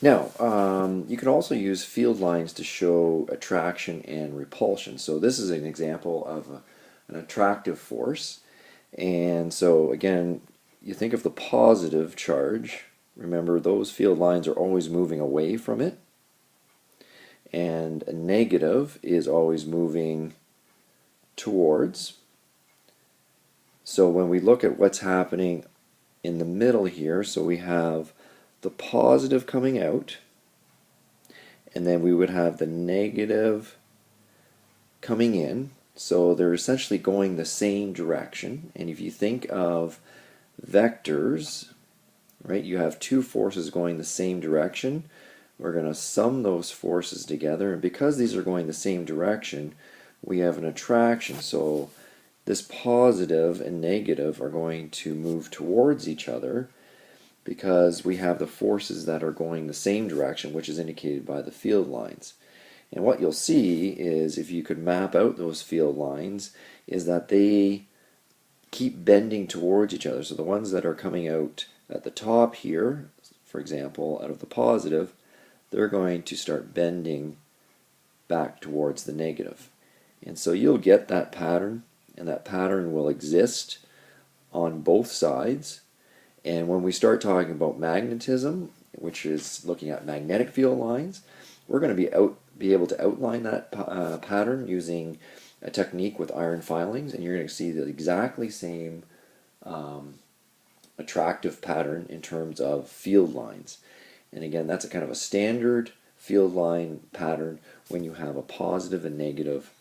Now, you can also use field lines to show attraction and repulsion. So this is an example of an attractive force. And so again, you think of the positive charge. Remember, those field lines are always moving away from it. And a negative is always moving towards. So when we look at what's happening in the middle here, so we have the positive coming out, and then we would have the negative coming in. So they're essentially going the same direction. And if you think of vectors, right, you have two forces going the same direction. We're going to sum those forces together, and because these are going the same direction, we have an attraction. So this positive and negative are going to move towards each other because we have the forces that are going the same direction, which is indicated by the field lines. And what you'll see is, if you could map out those field lines, is that they keep bending towards each other. So the ones that are coming out at the top here, for example, out of the positive, they're going to start bending back towards the negative. And so you'll get that pattern, and that pattern will exist on both sides. And when we start talking about magnetism, which is looking at magnetic field lines, we're going to be able to outline that pattern using a technique with iron filings, and you're going to see the exactly same attractive pattern in terms of field lines. And again, that's a kind of a standard field line pattern when you have a positive and negative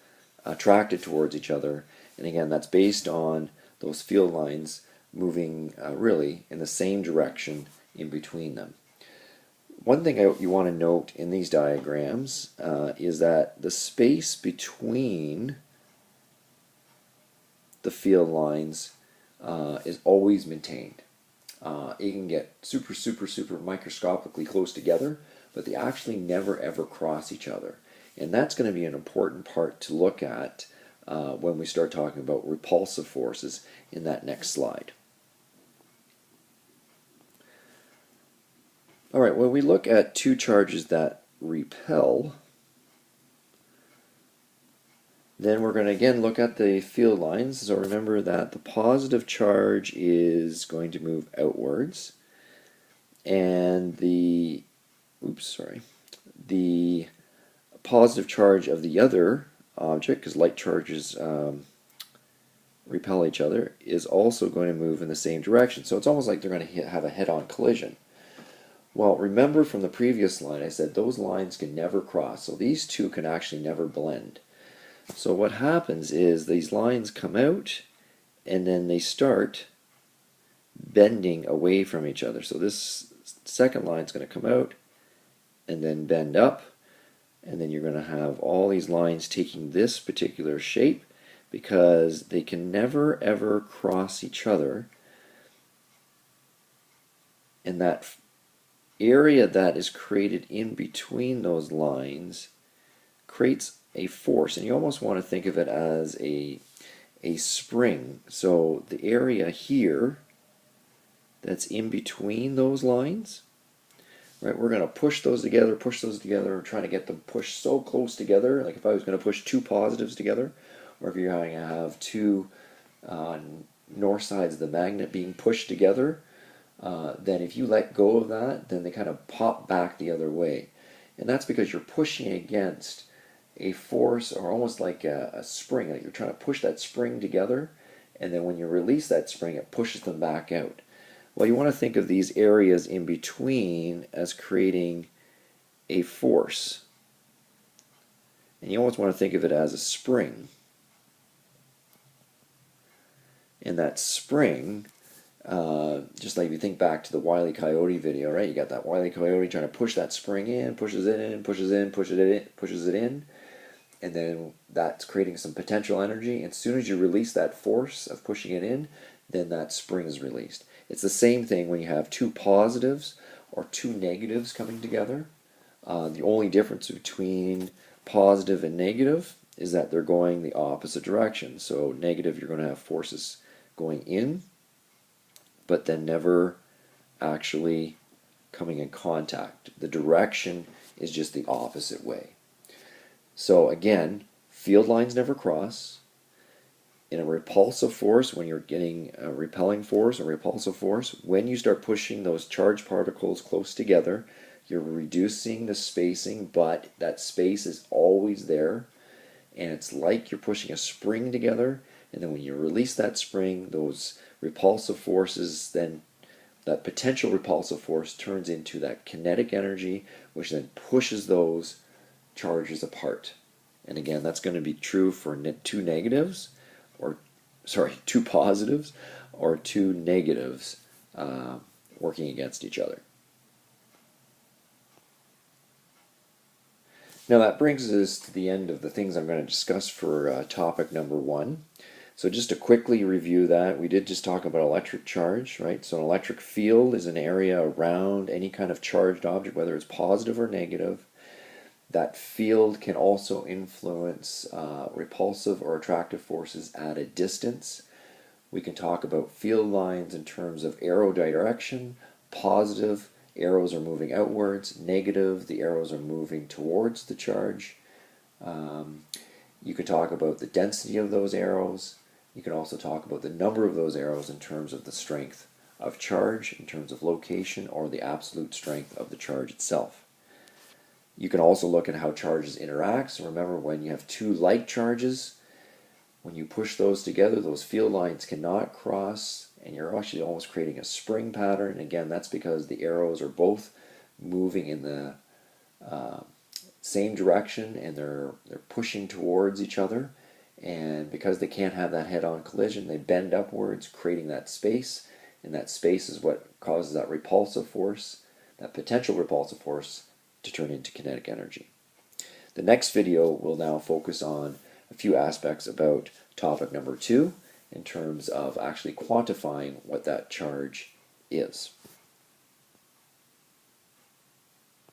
attracted towards each other. And again, that's based on those field lines moving really in the same direction in between them. One thing you want to note in these diagrams is that the space between the field lines is always maintained. It can get super microscopically close together, but they actually never ever cross each other. And that's going to be an important part to look at when we start talking about repulsive forces in that next slide. All right, when we look at two charges that repel, then we're going to again look at the field lines. So remember that the positive charge is going to move outwards, and the positive charge of the other object, because light charges repel each other, is also going to move in the same direction. So it's almost like they're going to have a head-on collision. Well, remember from the previous slide, I said those lines can never cross, so these two can actually never blend. So what happens is these lines come out, and then they start bending away from each other. So this second line is going to come out and then bend up, and then you're going to have all these lines taking this particular shape because they can never ever cross each other. And that area that is created in between those lines creates a force, and you almost want to think of it as a spring. So the area here that's in between those lines, right, we're going to push those together, trying to get them pushed so close together. Like if I was going to push two positives together, or if you're going to have two north sides of the magnet being pushed together, then if you let go of that, then they kind of pop back the other way. And that's because you're pushing against a force, or almost like a spring. Like you're trying to push that spring together, and then when you release that spring, it pushes them back out. Well, you want to think of these areas in between as creating a force. And you almost want to think of it as a spring. And that spring, just like if you think back to the Wile E. Coyote video, right? You got that Wile E. Coyote trying to push that spring in, pushes it in, pushes it in, and then that's creating some potential energy. And as soon as you release that force of pushing it in, then that spring is released. It's the same thing when you have two positives or two negatives coming together. The only difference between positive and negative is that they're going the opposite direction. So negative, you're going to have forces going in, but then never actually coming in contact. The direction is just the opposite way. So again, field lines never cross. In a repulsive force, when you're getting a repelling force or repulsive force, when you start pushing those charged particles close together, you're reducing the spacing, but that space is always there. And it's like you're pushing a spring together, and then when you release that spring, those repulsive forces, then that potential repulsive force turns into that kinetic energy, which then pushes those charges apart. And again, that's going to be true for two negatives, or two positives, or two negatives working against each other. Now that brings us to the end of the things I'm going to discuss for topic number 1. So just to quickly review that, we did just talk about electric charge, right? So an electric field is an area around any kind of charged object, whether it's positive or negative. That field can also influence repulsive or attractive forces at a distance. We can talk about field lines in terms of arrow direction. Positive, arrows are moving outwards. Negative, the arrows are moving towards the charge. You can talk about the density of those arrows. You can also talk about the number of those arrows in terms of the strength of charge, in terms of location, or the absolute strength of the charge itself. You can also look at how charges interact. So remember, when you have two like charges, when you push those together, those field lines cannot cross, and you're actually almost creating a spring pattern. And again, that's because the arrows are both moving in the same direction, and they're pushing towards each other. And because they can't have that head-on collision, they bend upwards, creating that space. And that space is what causes that repulsive force, that potential repulsive force, to turn into kinetic energy. The next video will now focus on a few aspects about topic number 2 in terms of actually quantifying what that charge is.